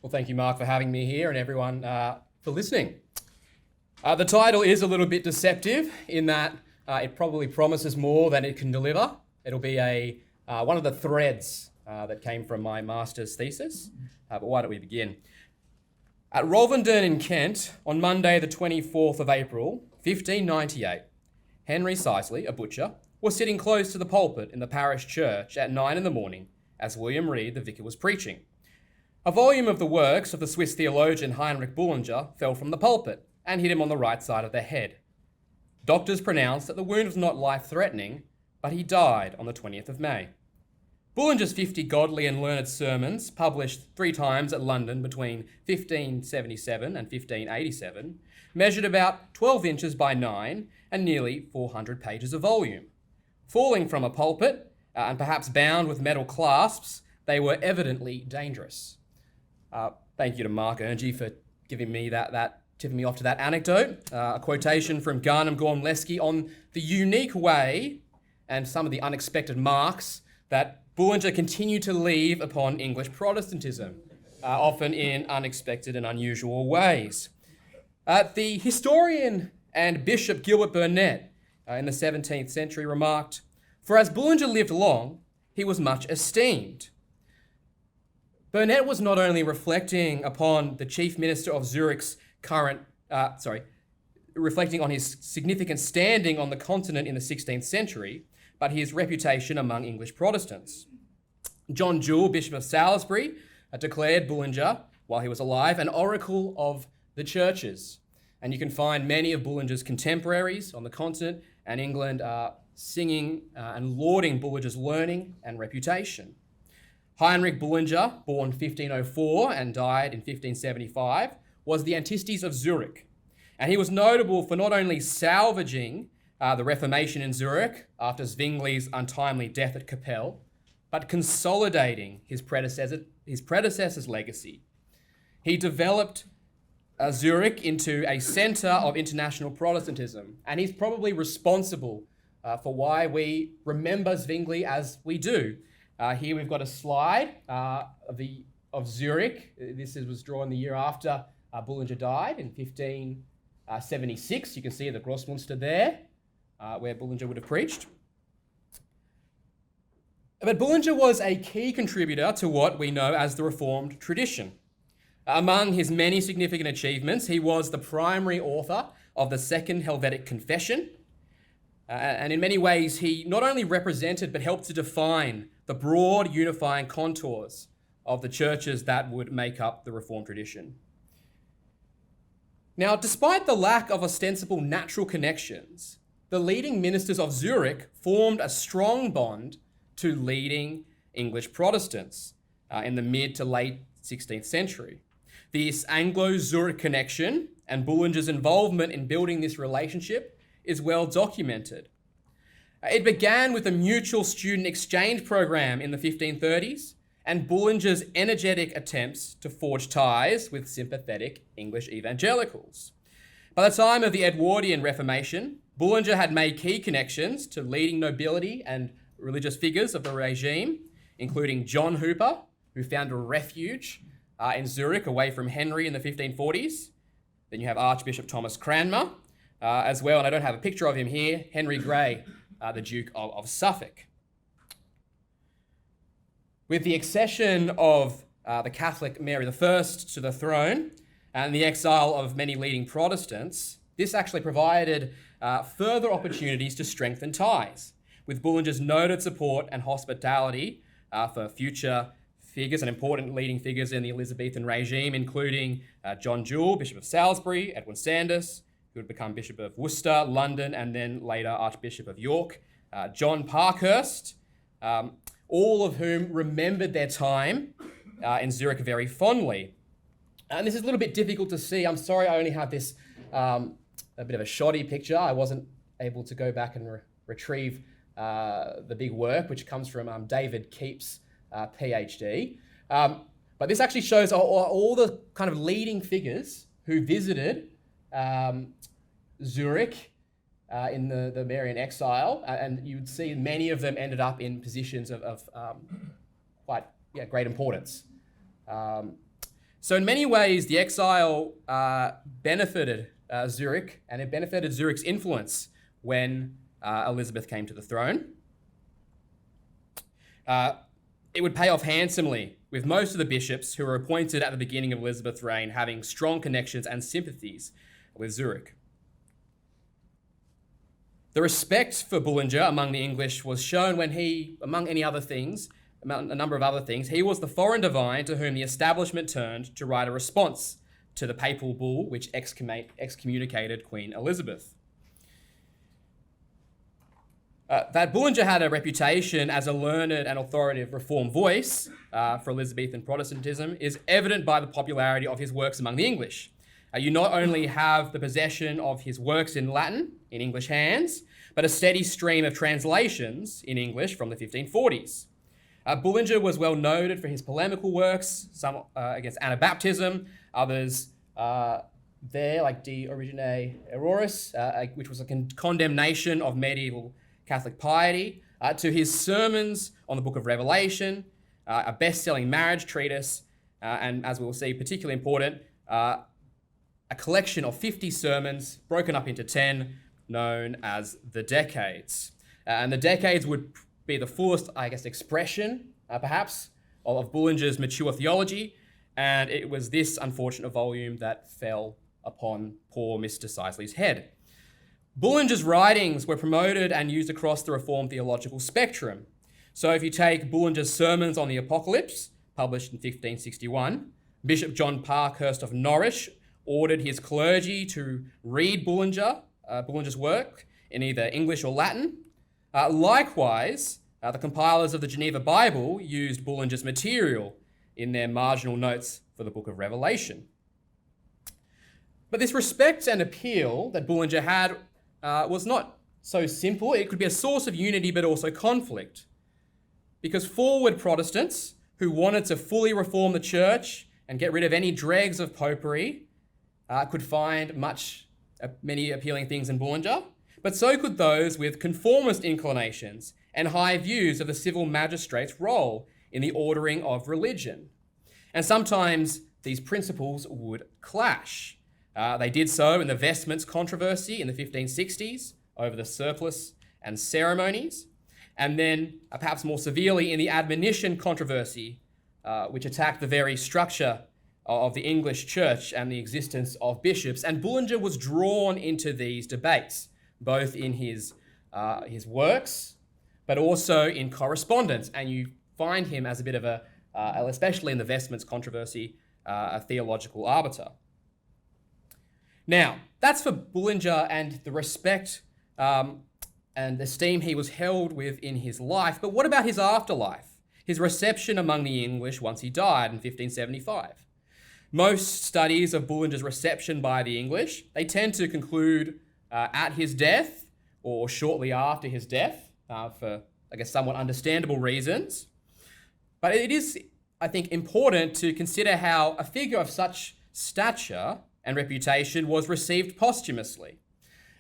Well, thank you, Mark, for having me here and everyone for listening. The title is a little bit deceptive in that it probably promises more than it can deliver. It'll be one of the threads that came from my master's thesis. But why don't we begin? At Rovenden in Kent, on Monday the 24th of April, 1598, Henry Sisley, a butcher, was sitting close to the pulpit in the parish church at 9 in the morning as William Reed, the vicar, was preaching. A volume of the works of the Swiss theologian Heinrich Bullinger fell from the pulpit and hit him on the right side of the head. Doctors pronounced that the wound was not life-threatening, but he died on the 20th of May. Bullinger's 50 godly and learned sermons, published 3 times at London between 1577 and 1587, measured about 12 inches by 9 and nearly 400 pages of volume. Falling from a pulpit, and perhaps bound with metal clasps, they were evidently dangerous. Thank you to Mark Erngy for giving me tipping me off to that anecdote. A quotation from Garnham Gormlesky on the unique way and some of the unexpected marks that Bullinger continued to leave upon English Protestantism, often in unexpected and unusual ways. The historian and Bishop Gilbert Burnet in the 17th century remarked, "For as Bullinger lived long, he was much esteemed." Burnet was not only reflecting upon the chief minister of Zurich's reflecting on his significant standing on the continent in the 16th century, but his reputation among English Protestants. John Jewell, Bishop of Salisbury, declared Bullinger, while he was alive, an oracle of the churches. And you can find many of Bullinger's contemporaries on the continent and England singing and lauding Bullinger's learning and reputation. Heinrich Bullinger, born 1504 and died in 1575, was the Antistes of Zurich. And he was notable for not only salvaging the Reformation in Zurich after Zwingli's untimely death at Kapelle, but consolidating his predecessor's legacy. He developed Zurich into a centre of international Protestantism, and he's probably responsible for why we remember Zwingli as we do. Here we've got a slide of Zurich. This was drawn the year after Bullinger died in 1576. You can see the Grossmünster there, where Bullinger would have preached. But Bullinger was a key contributor to what we know as the Reformed tradition. Among his many significant achievements, he was the primary author of the Second Helvetic Confession, and in many ways he not only represented but helped to define the broad unifying contours of the churches that would make up the Reformed tradition. Now, despite the lack of ostensible natural connections, the leading ministers of Zurich formed a strong bond to leading English Protestants in the mid to late 16th century. This Anglo-Zurich connection and Bullinger's involvement in building this relationship is well documented. It began with a mutual student exchange program in the 1530s and Bullinger's energetic attempts to forge ties with sympathetic English evangelicals. By the time of the Edwardian Reformation, Bullinger had made key connections to leading nobility and religious figures of the regime, including John Hooper, who found a refuge in Zurich away from Henry in the 1540s. Then you have Archbishop Thomas Cranmer as well, and I don't have a picture of him here, Henry Grey, the Duke of Suffolk. With the accession of the Catholic Mary I to the throne and the exile of many leading Protestants, this actually provided further opportunities to strengthen ties, with Bullinger's noted support and hospitality for future figures and important leading figures in the Elizabethan regime, including John Jewell, Bishop of Salisbury, Edwin Sandys, who would become Bishop of Worcester, London, and then later Archbishop of York, John Parkhurst, all of whom remembered their time in Zurich very fondly. And this is a little bit difficult to see. I'm sorry I only have this a bit of a shoddy picture. I wasn't able to go back and retrieve the big work, which comes from David Keep's PhD. But this actually shows all the kind of leading figures who visited Zurich in the Marian exile, and you would see many of them ended up in positions of quite great importance. So in many ways, the exile benefited Zurich, and it benefited Zurich's influence when Elizabeth came to the throne. It would pay off handsomely, with most of the bishops who were appointed at the beginning of Elizabeth's reign having strong connections and sympathies with Zurich. The respect for Bullinger among the English was shown when he, among a number of other things, he was the foreign divine to whom the establishment turned to write a response to the papal bull which excommunicated Queen Elizabeth. That Bullinger had a reputation as a learned and authoritative reform voice for Elizabethan Protestantism is evident by the popularity of his works among the English. You not only have the possession of his works in Latin, in English hands, but a steady stream of translations in English from the 1540s. Bullinger was well noted for his polemical works, some against Anabaptism, others like De Origine Erroris, which was a condemnation of medieval Catholic piety, to his sermons on the Book of Revelation, a best-selling marriage treatise, and as we will see, particularly important, a collection of 50 sermons broken up into 10, known as the Decades. And the Decades would be the fullest, expression, perhaps, of Bullinger's mature theology, and it was this unfortunate volume that fell upon poor Mr. Sisley's head. Bullinger's writings were promoted and used across the Reformed theological spectrum. So if you take Bullinger's Sermons on the Apocalypse, published in 1561, Bishop John Parkhurst of Norwich ordered his clergy to read Bullinger's work in either English or Latin. Likewise, the compilers of the Geneva Bible used Bullinger's material in their marginal notes for the Book of Revelation. But this respect and appeal that Bullinger had was not so simple. It could be a source of unity, but also conflict. Because forward Protestants who wanted to fully reform the church and get rid of any dregs of popery could find many appealing things in Bullinger, but so could those with conformist inclinations and high views of the civil magistrate's role in the ordering of religion. And sometimes these principles would clash. They did so in the vestments controversy in the 1560s over the surplice and ceremonies, and then perhaps more severely in the admonition controversy, which attacked the very structure of the English church and the existence of bishops. And Bullinger was drawn into these debates, both in his works, but also in correspondence. And you find him as a bit of especially in the vestments controversy, a theological arbiter. Now, that's for Bullinger and the respect and esteem he was held with in his life. But what about his afterlife? His reception among the English once he died in 1575. Most studies of Bullinger's reception by the English, they tend to conclude at his death or shortly after his death for, somewhat understandable reasons. But it is, I think, important to consider how a figure of such stature and reputation was received posthumously.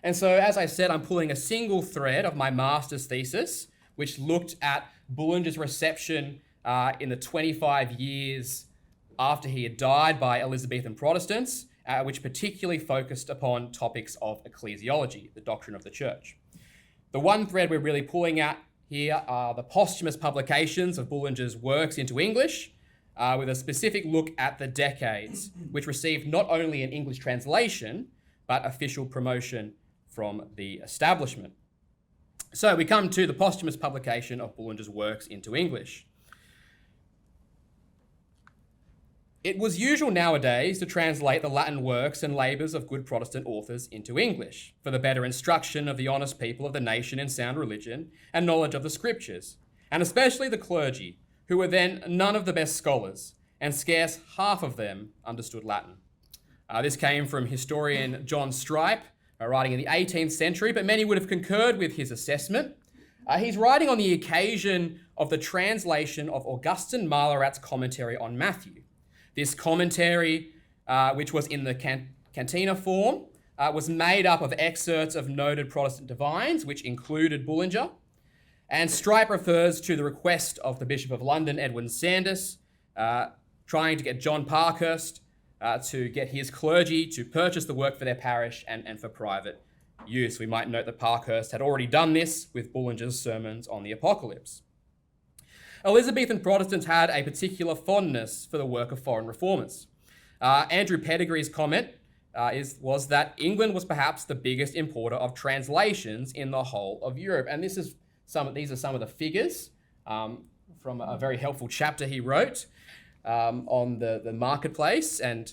And so, as I said, I'm pulling a single thread of my master's thesis, which looked at Bullinger's reception in the 25 years after he had died by Elizabethan Protestants, which particularly focused upon topics of ecclesiology, the doctrine of the church. The one thread we're really pulling at here are the posthumous publications of Bullinger's works into English, with a specific look at the Decades, which received not only an English translation, but official promotion from the establishment. So we come to the posthumous publication of Bullinger's works into English. It was usual nowadays to translate the Latin works and labours of good Protestant authors into English, for the better instruction of the honest people of the nation in sound religion and knowledge of the scriptures, and especially the clergy, who were then none of the best scholars, and scarce half of them understood Latin. This came from historian John Strype, writing in the 18th century, but many would have concurred with his assessment. He's writing on the occasion of the translation of Augustin Malarat's commentary on Matthew. This commentary, which was in the cantina form, was made up of excerpts of noted Protestant divines, which included Bullinger. And Strype refers to the request of the Bishop of London, Edwin Sandys, trying to get John Parkhurst to get his clergy to purchase the work for their parish and for private use. We might note that Parkhurst had already done this with Bullinger's sermons on the Apocalypse. Elizabethan Protestants had a particular fondness for the work of foreign reformers. Andrew Pettigree's comment was that England was perhaps the biggest importer of translations in the whole of Europe. And these are some of the figures from a very helpful chapter he wrote on the marketplace. And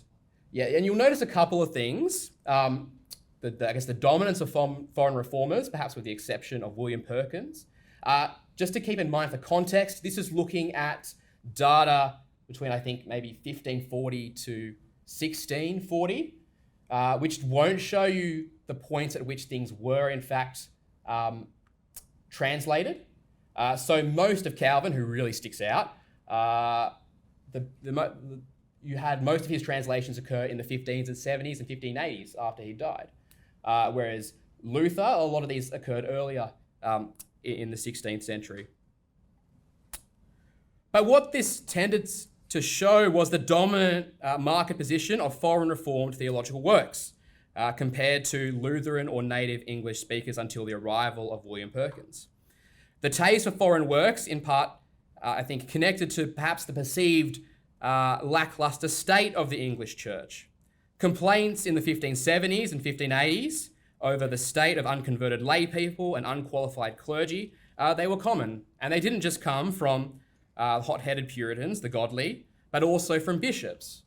you'll notice a couple of things. I guess the dominance of foreign reformers, perhaps with the exception of William Perkins. Just to keep in mind for context, this is looking at data between, I think, maybe 1540 to 1640, which won't show you the points at which things were, in fact, translated. So most of Calvin, who really sticks out, you had most of his translations occur in the 15s and 70s and 1580s after he died. Whereas Luther, a lot of these occurred earlier in the 16th century. But what this tended to show was the dominant market position of foreign reformed theological works compared to Lutheran or native English speakers until the arrival of William Perkins. The taste for foreign works, in part, I think, connected to perhaps the perceived lackluster state of the English church. Complaints in the 1570s and 1580s over the state of unconverted lay people and unqualified clergy, they were common. And they didn't just come from hot-headed Puritans, the godly, but also from bishops.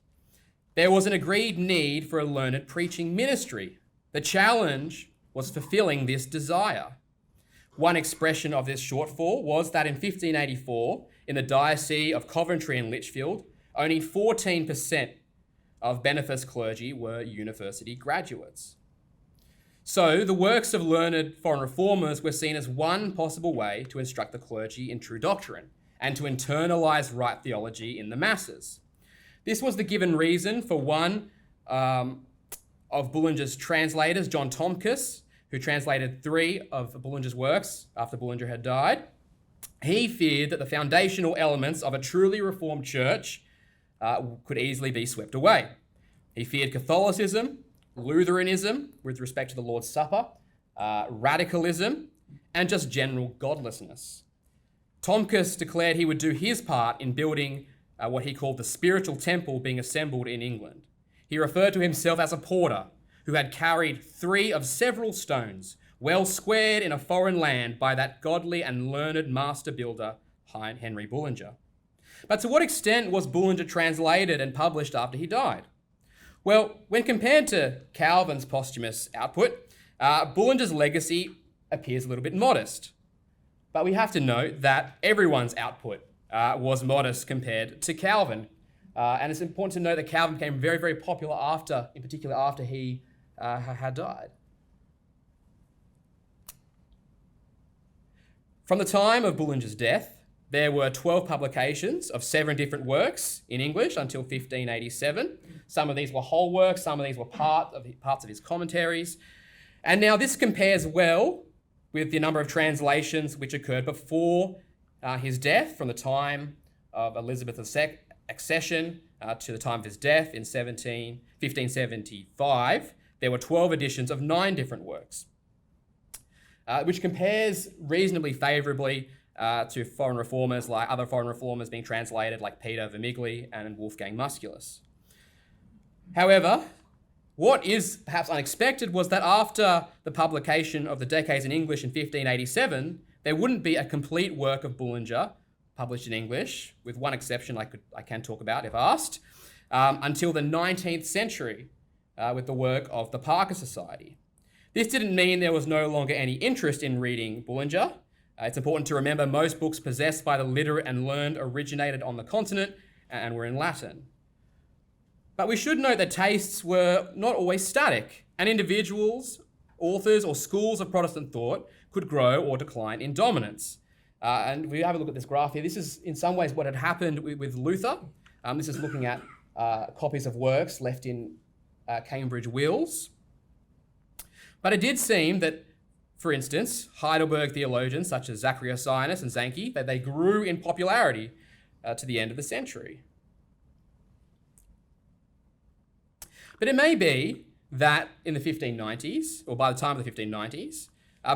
There was an agreed need for a learned preaching ministry. The challenge was fulfilling this desire. One expression of this shortfall was that in 1584, in the diocese of Coventry and Lichfield, only 14% of benefice clergy were university graduates. So the works of learned foreign reformers were seen as one possible way to instruct the clergy in true doctrine and to internalize right theology in the masses. This was the given reason for one of Bullinger's translators, John Tomkes, who translated 3 of Bullinger's works after Bullinger had died. He feared that the foundational elements of a truly reformed church could easily be swept away. He feared Catholicism, Lutheranism with respect to the Lord's Supper, radicalism, and just general godlessness. Tomkes declared he would do his part in building what he called the spiritual temple being assembled in England. He referred to himself as a porter who had carried 3 of several stones well squared in a foreign land by that godly and learned master builder, Heinrich Bullinger. But to what extent was Bullinger translated and published after he died? Well, when compared to Calvin's posthumous output, Bullinger's legacy appears a little bit modest. But we have to note that everyone's output was modest compared to Calvin. And it's important to note that Calvin became very, very popular in particular after he had died. From the time of Bullinger's death, there were 12 publications of 7 different works in English until 1587. Some of these were whole works, some of these were parts of his commentaries. And now this compares well with the number of translations which occurred before his death, from the time of Elizabeth's accession to the time of his death in 1575. There were 12 editions of 9 different works, which compares reasonably favourably to foreign reformers, like other foreign reformers being translated, like Peter Vermigli and Wolfgang Musculus. However, what is perhaps unexpected was that after the publication of the Decades in English in 1587, there wouldn't be a complete work of Bullinger published in English, with one exception I can talk about if asked, until the 19th century with the work of the Parker Society. This didn't mean there was no longer any interest in reading Bullinger. It's important to remember most books possessed by the literate and learned originated on the continent and were in Latin. But we should note that tastes were not always static, and individuals, authors, or schools of Protestant thought could grow or decline in dominance. And we have a look at this graph here. This is in some ways what had happened with Luther. This is looking at copies of works left in Cambridge wills. But it did seem that, for instance, Heidelberg theologians such as Zacharias and Zanchi, that they grew in popularity to the end of the century. But it may be that in the 1590s, or by the time of the 1590s,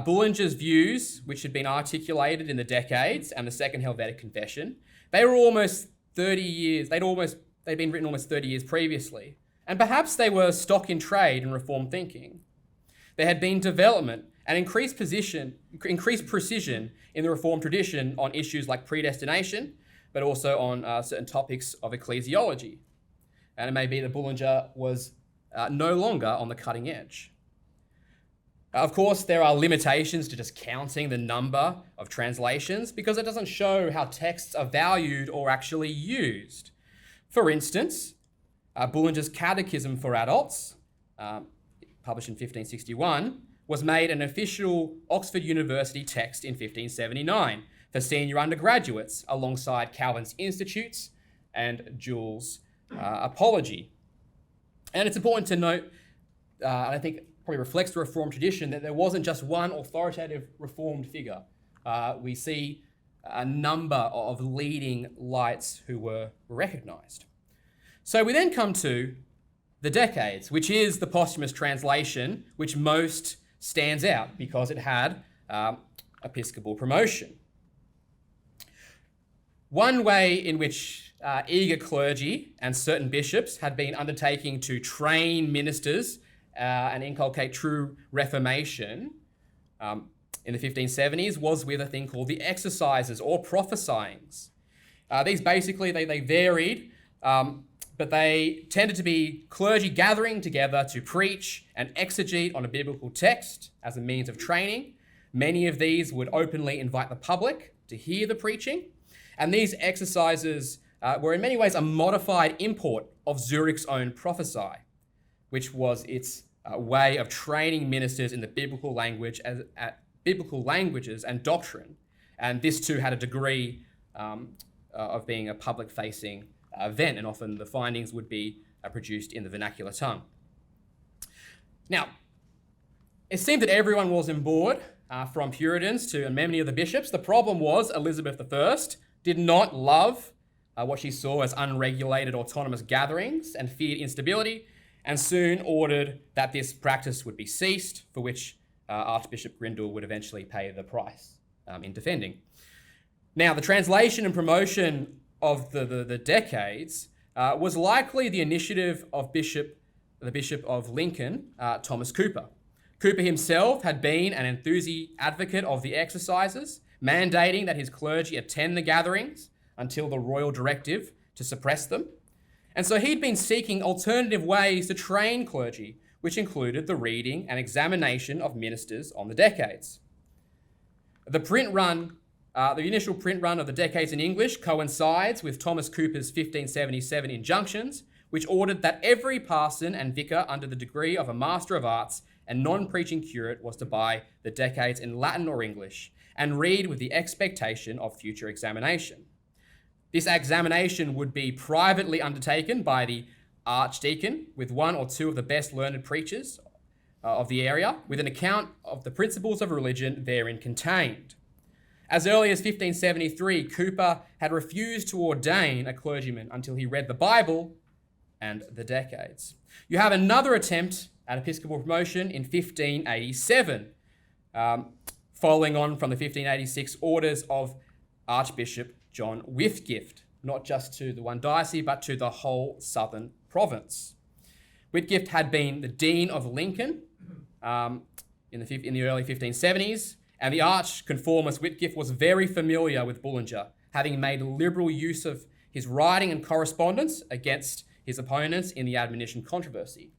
Bullinger's views, which had been articulated in the Decades and the Second Helvetic Confession, they were almost 30 years, they'd been written almost 30 years previously. And perhaps they were stock in trade in Reformed thinking. There had been development and increased precision in the Reformed tradition on issues like predestination, but also on certain topics of ecclesiology. And it may be that Bullinger was no longer on the cutting edge. Of course, there are limitations to just counting the number of translations because it doesn't show how texts are valued or actually used. For instance, Bullinger's Catechism for Adults, published in 1561, was made an official Oxford University text in 1579 for senior undergraduates alongside Calvin's Institutes and Jules' Apology. And it's important to note, I think probably reflects the Reformed tradition, that there wasn't just one authoritative Reformed figure. We see a number of leading lights who were recognised. So we then come to the Decades, which is the posthumous translation which most stands out because it had episcopal promotion. One way in which eager clergy and certain bishops had been undertaking to train ministers and inculcate true Reformation in the 1570s was with a thing called the exercises or prophesyings. These basically, they varied, but they tended to be clergy gathering together to preach and exegete on a biblical text as a means of training. Many of these would openly invite the public to hear the preaching. And these exercises were in many ways a modified import of Zurich's own prophesy, which was its way of training ministers in the biblical language biblical languages and doctrine. And this too had a degree of being a public-facing event, and often the findings would be produced in the vernacular tongue. Now, it seemed that everyone was on board, from Puritans to many of the bishops. The problem was Elizabeth I did not love what she saw as unregulated autonomous gatherings and feared instability, and soon ordered that this practice would be ceased, for which Archbishop Grindal would eventually pay the price in defending. Now, the translation and promotion of the Decades was likely the initiative of the Bishop of Lincoln, Thomas Cooper. Cooper himself had been an enthusiastic advocate of the exercises, mandating that his clergy attend the gatherings until the royal directive to suppress them. And so he'd been seeking alternative ways to train clergy, which included the reading and examination of ministers on the Decades. The initial print run of the Decades in English coincides with Thomas Cooper's 1577 injunctions, which ordered that every parson and vicar under the degree of a Master of Arts and non-preaching curate was to buy the Decades in Latin or English and read with the expectation of future examination. This examination would be privately undertaken by the archdeacon with one or two of the best learned preachers of the area, with an account of the principles of religion therein contained. As early as 1573, Cooper had refused to ordain a clergyman until he read the Bible and the Decades. You have another attempt at episcopal promotion in 1587, following on from the 1586 orders of Archbishop John Whitgift, not just to the one diocese, but to the whole southern province. Whitgift had been the Dean of Lincoln in the early 1570s, and the arch-conformist Whitgift was very familiar with Bullinger, having made liberal use of his writing and correspondence against his opponents in the admonition controversy.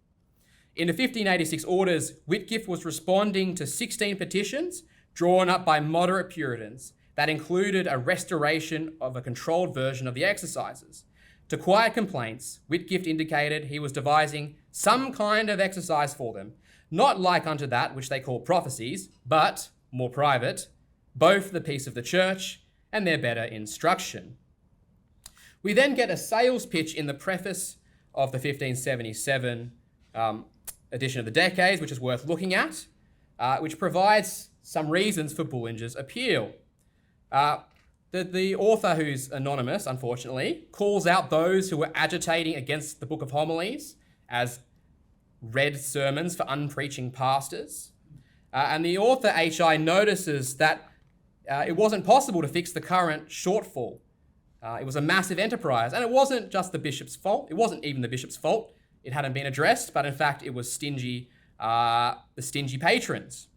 In the 1586 orders, Whitgift was responding to 16 petitions drawn up by moderate Puritans that included a restoration of a controlled version of the exercises. To quiet complaints, Whitgift indicated he was devising some kind of exercise for them, not like unto that which they call prophecies, but more private, both the peace of the church and their better instruction. We then get a sales pitch in the preface of the 1577 edition of the Decades, which is worth looking at, which provides some reasons for Bullinger's appeal. The author, who's anonymous, unfortunately, calls out those who were agitating against the Book of Homilies as read sermons for unpreaching pastors. And the author, H.I., notices that it wasn't possible to fix the current shortfall. It was a massive enterprise, and it wasn't just the bishop's fault. It wasn't even the bishop's fault. It hadn't been addressed, but in fact, it was the stingy patrons.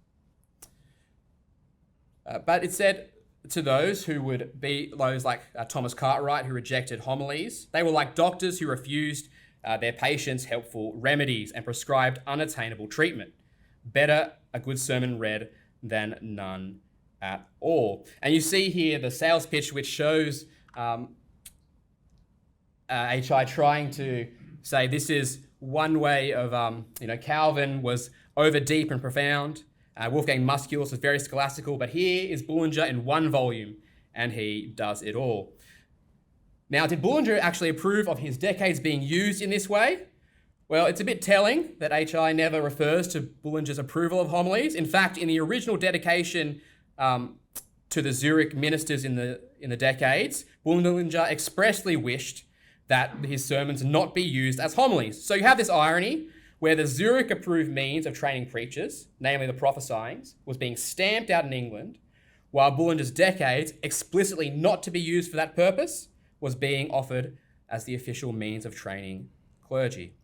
But it said to those who would be those like Thomas Cartwright, who rejected homilies, they were like doctors who refused their patients helpful remedies and prescribed unattainable treatment. Better a good sermon read than none at all. And you see here the sales pitch, which shows H.I. trying to say this is one way of, Calvin was over deep and profound. Wolfgang Musculus was very scholastical, but here is Bullinger in one volume, and he does it all. Now, did Bullinger actually approve of his decades being used in this way? Well, it's a bit telling that H.I. never refers to Bullinger's approval of homilies. In fact, in the original dedication to the Zurich ministers in the decades, Bullinger expressly wished that his sermons not be used as homilies. So you have this irony where the Zurich approved means of training preachers, namely the prophesyings, was being stamped out in England, while Bullinger's decades, explicitly not to be used for that purpose, was being offered as the official means of training clergy.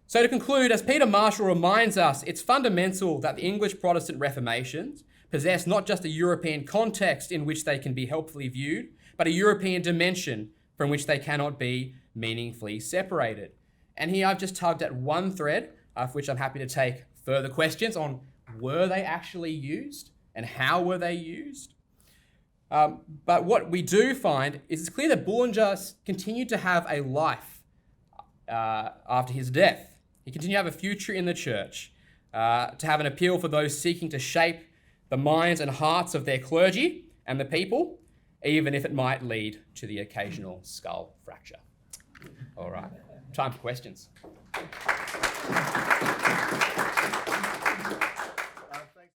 So to conclude, as Peter Marshall reminds us, it's fundamental that the English Protestant Reformations possess not just a European context in which they can be helpfully viewed, but a European dimension from which they cannot be meaningfully separated. And here I've just tugged at one thread, for which I'm happy to take further questions on were they actually used and how were they used? But what we do find is it's clear that Bullinger continued to have a life after his death. He continued to have a future in the church, to have an appeal for those seeking to shape the minds and hearts of their clergy and the people, even if it might lead to the occasional skull fracture. All right, time for questions.